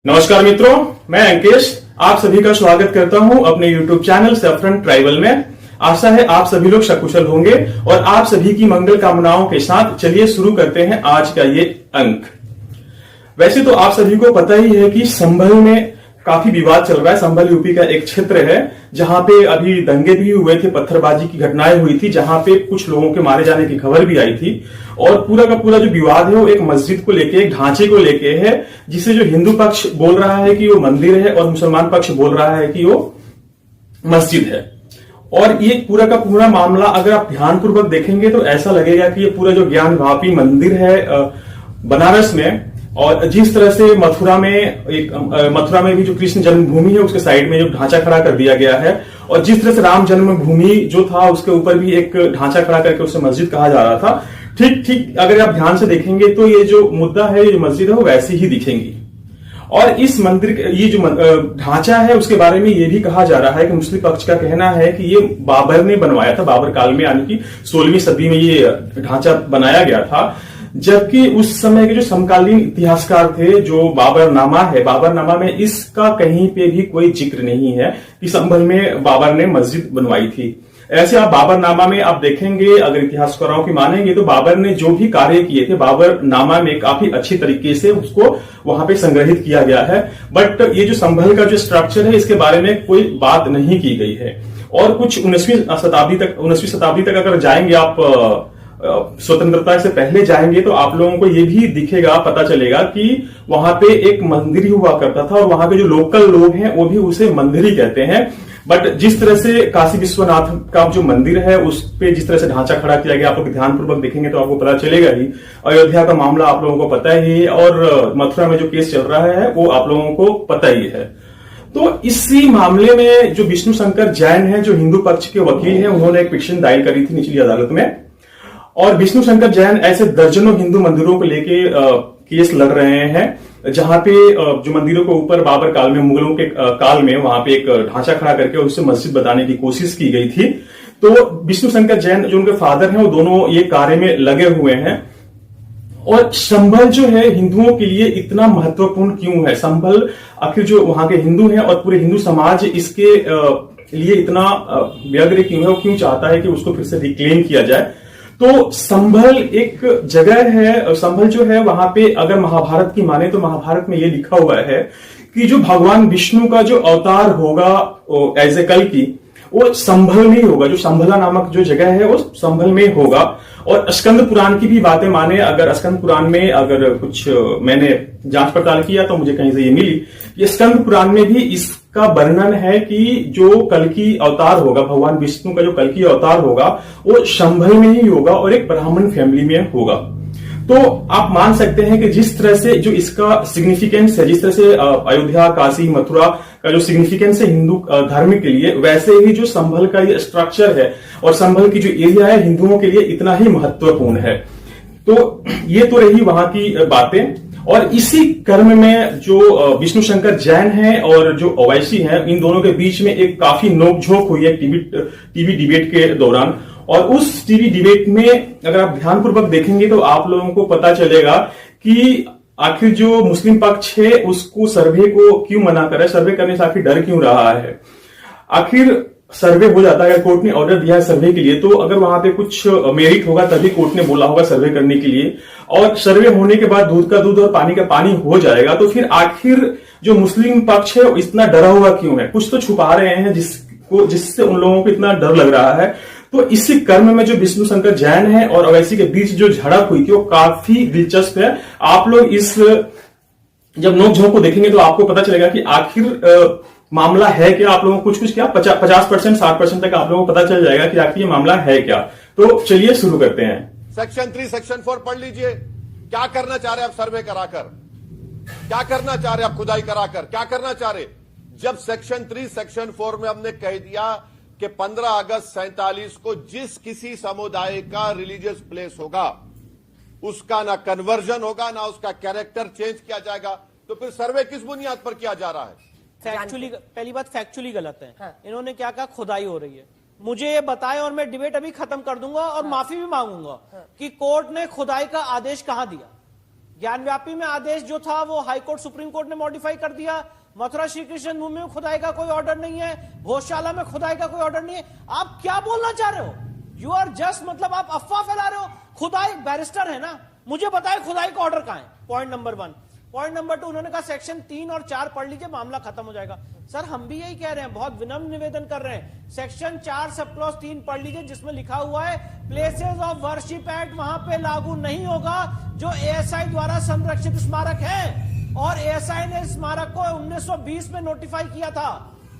नमस्कार मित्रों, मैं अंकेश आप सभी का स्वागत करता हूं अपने YouTube चैनल सैफरन ट्राइबल में। आशा है आप सभी लोग सकुशल होंगे और आप सभी की मंगल कामनाओं के साथ चलिए शुरू करते हैं आज का ये अंक। वैसे तो आप सभी को पता ही है कि संभल में काफी विवाद चल रहा है। संभल यूपी का एक क्षेत्र है जहां पे अभी दंगे भी हुए थे, पत्थरबाजी की घटनाएं हुई थी, जहां पे कुछ लोगों के मारे जाने की खबर भी आई थी। और पूरा का पूरा जो विवाद है वो एक मस्जिद को लेके, एक ढांचे को लेके है, जिसे जो हिंदू पक्ष बोल रहा है कि वो मंदिर है और मुसलमान पक्ष बोल रहा है कि वो मस्जिद है। और ये पूरा का पूरा मामला अगर आप ध्यानपूर्वक देखेंगे तो ऐसा लगेगा कि ये पूरा जो ज्ञान वापी मंदिर है बनारस में, और जिस तरह से मथुरा में भी जो कृष्ण जन्मभूमि है उसके साइड में जो ढांचा खड़ा कर दिया गया है, और जिस तरह से राम जन्मभूमि जो था उसके ऊपर भी एक ढांचा खड़ा करके उसे मस्जिद कहा जा रहा था, ठीक अगर आप ध्यान से देखेंगे तो ये जो मुद्दा है, ये मस्जिद है, वो वैसी ही दिखेंगी। और इस मंदिर, ये जो ढांचा है उसके बारे में ये भी कहा जा रहा है कि मुस्लिम पक्ष का कहना है कि ये बाबर ने बनवाया था, बाबर काल में, यानी कि 16वीं सदी में ये ढांचा बनाया गया था। जबकि उस समय के जो समकालीन इतिहासकार थे, जो बाबरनामा है, बाबरनामा में इसका कहीं पे भी कोई जिक्र नहीं है कि संभल में बाबर ने मस्जिद बनवाई थी। ऐसे आप बाबरनामा में आप देखेंगे, अगर इतिहासकारों की मानेंगे तो बाबर ने जो भी कार्य किए थे बाबरनामा में काफी अच्छी तरीके से उसको वहां पे संग्रहित किया गया है। बट ये जो संभल का जो स्ट्रक्चर है इसके बारे में कोई बात नहीं की गई है। और कुछ 19वीं शताब्दी तक अगर जाएंगे आप, स्वतंत्रता से पहले जाएंगे तो आप लोगों को ये भी दिखेगा, पता चलेगा कि वहां पे एक मंदिर ही हुआ करता था और वहां पे जो लोकल लोग हैं वो भी उसे मंदिर ही कहते हैं। बट जिस तरह से काशी विश्वनाथ का जो मंदिर है उस पे जिस तरह से ढांचा खड़ा किया गया, आप लोग ध्यानपूर्वक देखेंगे तो आपको पता चलेगा ही। अयोध्या का मामला आप लोगों को पता ही है, और मथुरा में जो केस चल रहा है वो आप लोगों को पता ही है। तो इसी मामले में जो विष्णु शंकर जैन है, जो हिंदू पक्ष के वकील हैं, उन्होंने एक पिटीशन दायर करी थी निचली अदालत में। और विष्णु शंकर जैन ऐसे दर्जनों हिंदू मंदिरों को लेके केस लड़ रहे हैं, जहां पे जो मंदिरों के ऊपर बाबर काल में, मुगलों के काल में वहां पे एक ढांचा खड़ा करके उससे मस्जिद बनाने की कोशिश की गई थी। तो विष्णु शंकर जैन जो उनके फादर हैं वो दोनों ये कार्य में लगे हुए हैं। और संभल जो है हिंदुओं के लिए इतना महत्वपूर्ण क्यों है, संभल आखिर जो वहां के हिंदू हैं और पूरे हिंदू समाज इसके लिए इतना व्यग्र क्यों है, वो क्यों चाहता है कि उसको फिर से रिक्लेम किया जाए। तो संभल एक जगह है, संभल जो है वहां पे अगर महाभारत की माने तो महाभारत में ये लिखा हुआ है कि जो भगवान विष्णु का जो अवतार होगा एज ए कल्कि, वो संभल में ही होगा। जो संभला नामक जो जगह है वो संभल में होगा। और स्कंद पुराण की भी बातें माने, अगर स्कंद पुराण में अगर कुछ मैंने जांच पड़ताल किया तो मुझे कहीं से ये मिली, ये स्कंद पुराण में भी इसका वर्णन है कि जो कल्कि अवतार होगा, भगवान विष्णु का जो कल्कि अवतार होगा वो संभल में ही होगा और एक ब्राह्मण फैमिली में होगा। तो आप मान सकते हैं कि जिस तरह से जो इसका सिग्निफिकेंस है, जिस तरह से अयोध्या, काशी, मथुरा का जो सिग्निफिकेंस है हिंदू धर्म के लिए, वैसे ही जो संभल का ये स्ट्रक्चर है और संभल की जो एरिया है हिंदुओं के लिए इतना ही महत्वपूर्ण है। तो ये तो रही वहां की बातें। और इसी क्रम में जो विष्णु शंकर जैन है और जो ओवैसी है, इन दोनों के बीच में एक काफी नोकझोंक हुई है टीवी डिबेट के दौरान। और उस टीवी डिबेट में अगर आप ध्यानपूर्वक देखेंगे तो आप लोगों को पता चलेगा कि आखिर जो मुस्लिम पक्ष है उसको सर्वे को क्यों मना कर रहा है, सर्वे करने से आखिर डर क्यों रहा है। आखिर सर्वे हो जाता है, अगर कोर्ट ने ऑर्डर दिया है सर्वे के लिए तो अगर वहां पे कुछ मेरिट होगा तभी कोर्ट ने बोला होगा सर्वे करने के लिए, और सर्वे होने के बाद दूध का दूध और पानी का पानी हो जाएगा। तो फिर आखिर जो मुस्लिम पक्ष है इतना डरा हुआ क्यों है, कुछ तो छुपा रहे हैं जिससे उन लोगों को इतना डर लग रहा है। तो इसी क्रम में जो विष्णु शंकर जैन है और ओवैसी के बीच जो झड़प हुई थी वो काफी दिलचस्प है। आप लोग इस जब नोकझोंक को देखेंगे तो आपको पता चलेगा कि आखिर मामला है क्या। आप लोगों को कुछ क्या 50% 60% तक आप लोगों को पता चल जाएगा कि आखिर ये मामला है क्या। तो चलिए शुरू करते हैं। सेक्शन 3 सेक्शन 4 पढ़ लीजिए। क्या करना चाह रहे आप सर्वे कराकर, क्या करना चाह रहे आप खुदाई कराकर, क्या करना चाह रहे। जब सेक्शन 3 सेक्शन 4 में हमने कह दिया कि 15 अगस्त 47 को जिस किसी समुदाय का रिलीजियस प्लेस होगा उसका ना कन्वर्जन होगा ना उसका कैरेक्टर चेंज किया जाएगा, तो फिर सर्वे किस बुनियाद पर किया जा रहा है। फैक्चुअली, पहली बात फैक्चुअली गलत है। हाँ। इन्होंने क्या कहा, खुदाई हो रही है। मुझे ये बताएं और मैं डिबेट अभी खत्म कर दूंगा और माफी भी मांगूंगा कि कोर्ट ने खुदाई का आदेश कहां दिया। ज्ञानव्यापी में आदेश जो था वो हाईकोर्ट सुप्रीम कोर्ट ने मॉडिफाई कर दिया। मथुरा श्री कृष्ण भूमि में खुदाई का कोई ऑर्डर नहीं है, भोजशाला में खुदाई का कोई ऑर्डर नहीं है। आप क्या बोलना चाह रहे हो? यू आर जस्ट, मतलब आप अफवाह फैला रहे हो। खुदाई, बैरिस्टर है ना, मुझे बताए खुदाई का ऑर्डर कहां है? Point number 1। पॉइंट नंबर 2, उन्होंने कहा सेक्शन 3 और 4 पढ़ लीजिए, मामला खत्म हो जाएगा। सर हम भी यही कह रहे हैं, बहुत विनम्र निवेदन कर रहे हैं, सेक्शन 4 सब क्लॉज 3 पढ़ लीजिए, जिसमें लिखा हुआ है प्लेसेस ऑफ वर्शिप एक्ट वहां पे लागू नहीं होगा जो एएसआई द्वारा संरक्षित स्मारक है। और एएसआई ने स्मारक को 1920 में नोटिफाई किया था,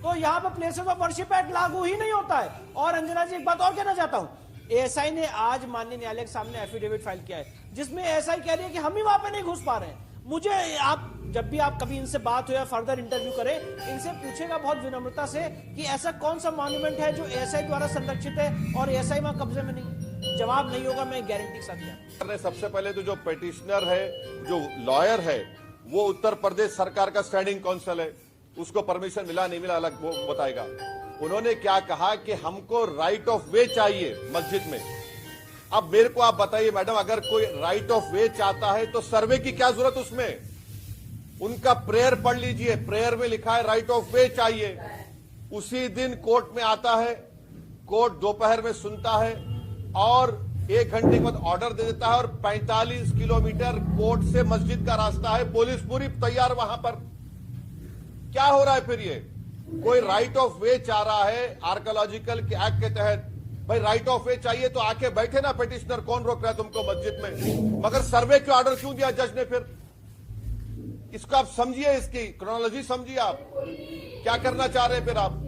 तो यहां पे प्लेसेस ऑफ वर्शिप एक्ट लागू ही नहीं होता है। और अंजना जी एक बात और कहना चाहता हूं, एएसआई ने आज माननीय न्यायालय के सामने एफिडेविट फाइल किया है जिसमें एएसआई कह रही है कि हम ही वहां पे नहीं घुस पा रहे हैं। मुझे आप जब भी आप कभी इनसे बात हो या फर्दर इंटरव्यू करें, इनसे पूछेगा बहुत विनम्रता से कि ऐसा कौन सा मॉन्यूमेंट है जो एएसआई द्वारा संरक्षित है और एएसआई वहां कब्जे में नहीं। जवाब नहीं होगा, मैं गारंटी के साथ दिया। सबसे पहले तो जो पिटिशनर है, जो लॉयर है, वो उत्तर प्रदेश सरकार का स्टैंडिंग काउंसिल है, उसको परमिशन मिला नहीं मिला अलग वो बताएगा। उन्होंने क्या कहा कि हमको राइट ऑफ वे चाहिए मस्जिद में। अब मेरे को आप बताइए मैडम, अगर कोई राइट ऑफ वे चाहता है तो सर्वे की क्या जरूरत उसमें? उनका प्रेयर पढ़ लीजिए, प्रेयर में लिखा है राइट ऑफ वे चाहिए। उसी दिन कोर्ट में आता है, कोर्ट दोपहर में सुनता है और 1 घंटे के बाद ऑर्डर दे देता है और 45 किलोमीटर कोर्ट से मस्जिद का रास्ता है, पुलिस पूरी तैयार वहां पर। क्या हो रहा है फिर? ये कोई राइट ऑफ वे चाह रहा है आर्कोलॉजिकल एक्ट के तहत, भाई राइट ऑफ वे चाहिए तो आके बैठे ना पिटिशनर, कौन रोक रहा है तुमको मस्जिद में? मगर सर्वे के ऑर्डर क्यों दिया जज ने फिर? इसको आप समझिए, इसकी क्रोनोलॉजी समझिए, आप क्या करना चाह रहे हैं फिर? आप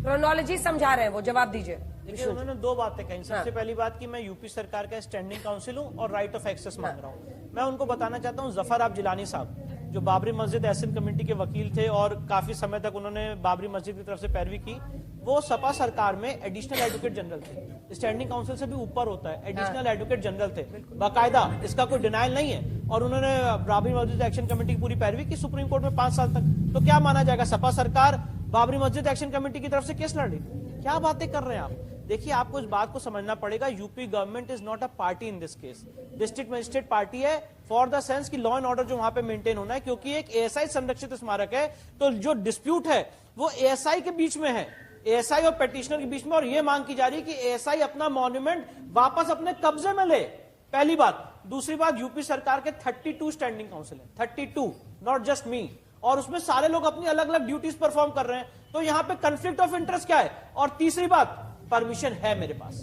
क्रोनोलॉजी समझा रहे हैं, वो जवाब दीजिए। देखिए उन्होंने 2 बातें कही। सबसे पहली बात कि मैं यूपी सरकार का स्टैंडिंग काउंसिल हूं और राइट ऑफ एक्सेस मांग रहा हूं। मैं उनको बताना चाहता हूं, जफर आप जिलानी साहब जो बाबरी मस्जिद एहसन कमेटी के वकील थे और काफी समय तक उन्होंने बाबरी मस्जिद की तरफ से पैरवी की, वो सपा सरकार में एडिशनल एडवोकेट जनरल थे। स्टैंडिंग काउंसिल से भी ऊपर होता है, एडिशनल एडवोकेट जनरल थे बाकायदा, इसका कोई डिनाइल नहीं है। और उन्होंने बाबरी मस्जिद एक्शन कमेटी की पूरी पैरवी की सुप्रीम कोर्ट में 5 साल तक। तो क्या माना जाएगा, सपा सरकार बाबरी मस्जिद एक्शन कमेटी की तरफ से केस लड़ रही? क्या बातें कर रहे हैं आप? देखिए आपको इस बात को समझना पड़ेगा, UP government is not a party in this case. District magistrate party है फॉर द सेंस की लॉ एंड ऑर्डर जो वहां पे मेंटेन होना है, क्योंकि एक एएसआई संरक्षित स्मारक है। तो जो डिस्प्यूट है वो एएसआई के बीच में है, एएसआई और पिटिशनर के बीच में, और ये मांग की जा रही है कि एएसआई अपना मॉन्यूमेंट वापस अपने कब्जे में ले। पहली बात। दूसरी बात, यूपी सरकार के 32 स्टैंडिंग काउंसिल है, 32, नॉट जस्ट मी, और उसमें सारे लोग अपनी अलग अलग ड्यूटीज परफॉर्म कर रहे हैं। तो यहां पे कंफ्लिक्ट ऑफ इंटरेस्ट क्या है? और तीसरी बात, परमिशन है मेरे पास।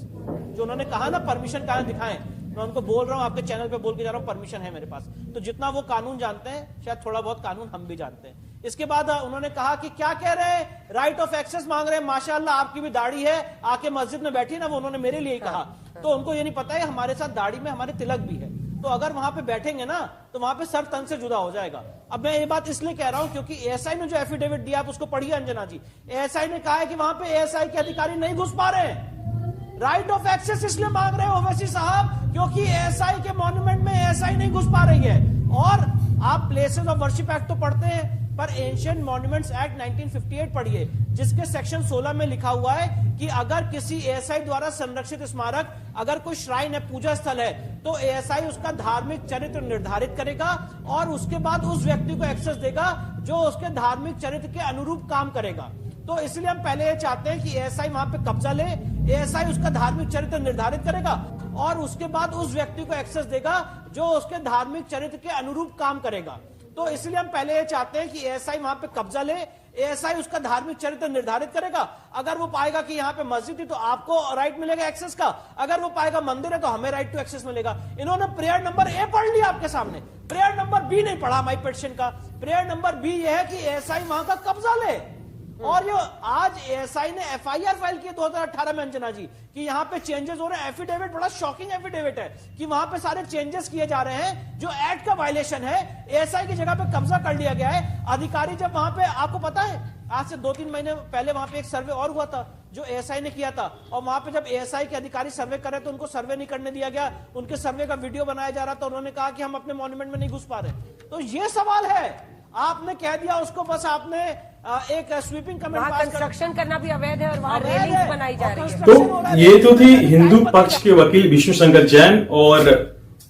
जो उन्होंने कहा ना परमिशन कहां दिखाएं, मैं उनको बोल रहा हूं, आपके चैनल पे बोल के जा रहा हूं, परमिशन है मेरे पास। तो जितना वो कानून जानते हैं, शायद थोड़ा बहुत कानून हम भी जानते हैं। इसके बाद उन्होंने कहा कि क्या कह रहे हैं, राइट ऑफ एक्सेस मांग रहे हैं। माशाअल्लाह आपकी भी दाढ़ी है, आके मस्जिद में बैठी ना, वो उन्होंने मेरे लिए ही कहा। तो उनको ये नहीं पता है हमारे साथ दाढ़ी में हमारे तिलक भी है। तो अगर वहां पे बैठेंगे ना तो वहां पे सर तन से जुदा हो जाएगा। अब मैं ये बात इसलिए कह रहा हूं क्योंकि एएसआई ने जो एफिडेविट दिया, आप उसको पढ़िए अंजना जी। एएसआई ने कहा है कि वहां पे एएसआई के अधिकारी नहीं घुस पा रहे हैं। राइट ऑफ एक्सेस इसलिए मांग रहे हैं ओवैसी साहब क्योंकि एएसआई के मॉन्यूमेंट में एएसआई नहीं घुस पा रही है। और आप प्लेसेस ऑफ वर्शिप एक्ट तो पढ़ते हैं, पर एंशिएंट मॉन्यूमेंट्स एक्ट 1958 पढ़िए, जिसके सेक्शन 16 में लिखा हुआ है कि अगर किसी एएसआई द्वारा संरक्षित स्मारक, अगर कोई श्राइन है, पूजा स्थल है, तो एएसआई उसका धार्मिक चरित्र निर्धारित करेगा और उसके बाद उस व्यक्ति को एक्सेस देगा जो उसके धार्मिक चरित्र के अनुरूप काम करेगा। तो इसलिए हम पहले ये चाहते हैं कि एएसआई वहां पे कब्जा ले, एएसआई उसका धार्मिक चरित्र निर्धारित करेगा और उसके बाद उस व्यक्ति को एक्सेस देगा जो उसके धार्मिक चरित्र के अनुरूप काम करेगा। तो इसलिए हम पहले ये चाहते हैं कि एएसआई वहां पे कब्जा ले, एएसआई उसका धार्मिक चरित्र निर्धारित करेगा। अगर वो पाएगा कि यहाँ पे मस्जिद है तो आपको राइट मिलेगा एक्सेस का, अगर वो पाएगा मंदिर है तो हमें राइट टू एक्सेस मिलेगा। इन्होंने प्रेयर नंबर ए पढ़ लिया आपके सामने, प्रेयर नंबर बी नहीं पढ़ा माई पिटीशन का। प्रेयर नंबर बी यह है कि एएसआई वहां का कब्जा ले। और ये आज एएसआई ने एफआईआर फाइल की 2018 में अंजना जी कि यहाँ पे चेंजेस हो रहे हैं। एफिडेविट बड़ा शॉकिंग एफिडेविट है कि वहां पे सारे चेंजेस किए जा रहे हैं जो एक्ट का वायलेशन है। एएसआई की जगह पे कब्जा कर लिया गया है। अधिकारी जब वहां पे, आपको पता है आज से 2-3 महीने पहले वहां पे एक सर्वे और हुआ था जो एएसआई ने किया था, और वहां पे जब एएसआई के अधिकारी सर्वे कर रहे तो उनको सर्वे नहीं करने दिया गया, उनके सर्वे का वीडियो बनाया जा रहा था, उन्होंने कहा कि हम अपने मॉन्यूमेंट में नहीं घुस पा रहे। तो ये सवाल है, आपने कह दिया उसको, बस आपने एक स्वीपिंग कमेंट पास कंस्ट्रक्शन करना भी अवैध है और वहां रेलिंग्स बनाई जा रही है। तो ये तो थी हिंदू पक्ष के वकील विष्णु शंकर जैन, और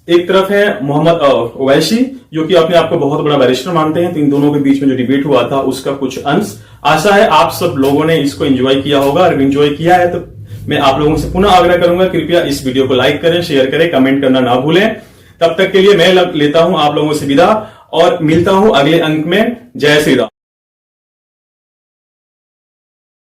एक तरफ है मोहम्मद ओवैसी जो कि अपने आप को बहुत बड़ा बैरिस्टर मानते हैं। तो इन दोनों के बीच में जो डिबेट हुआ था उसका कुछ अंश, आशा है आप सब लोगों ने इसको एंजॉय किया होगा। अगर एंजॉय किया है तो मैं आप लोगों से पुनः आग्रह करूंगा, कृपया इस वीडियो को लाइक करें, शेयर करें, कमेंट करना ना भूलें। तब तक के लिए मैं लेता हूं आप लोगों से विदा और मिलता हूं अगले अंक में। जय श्री राम।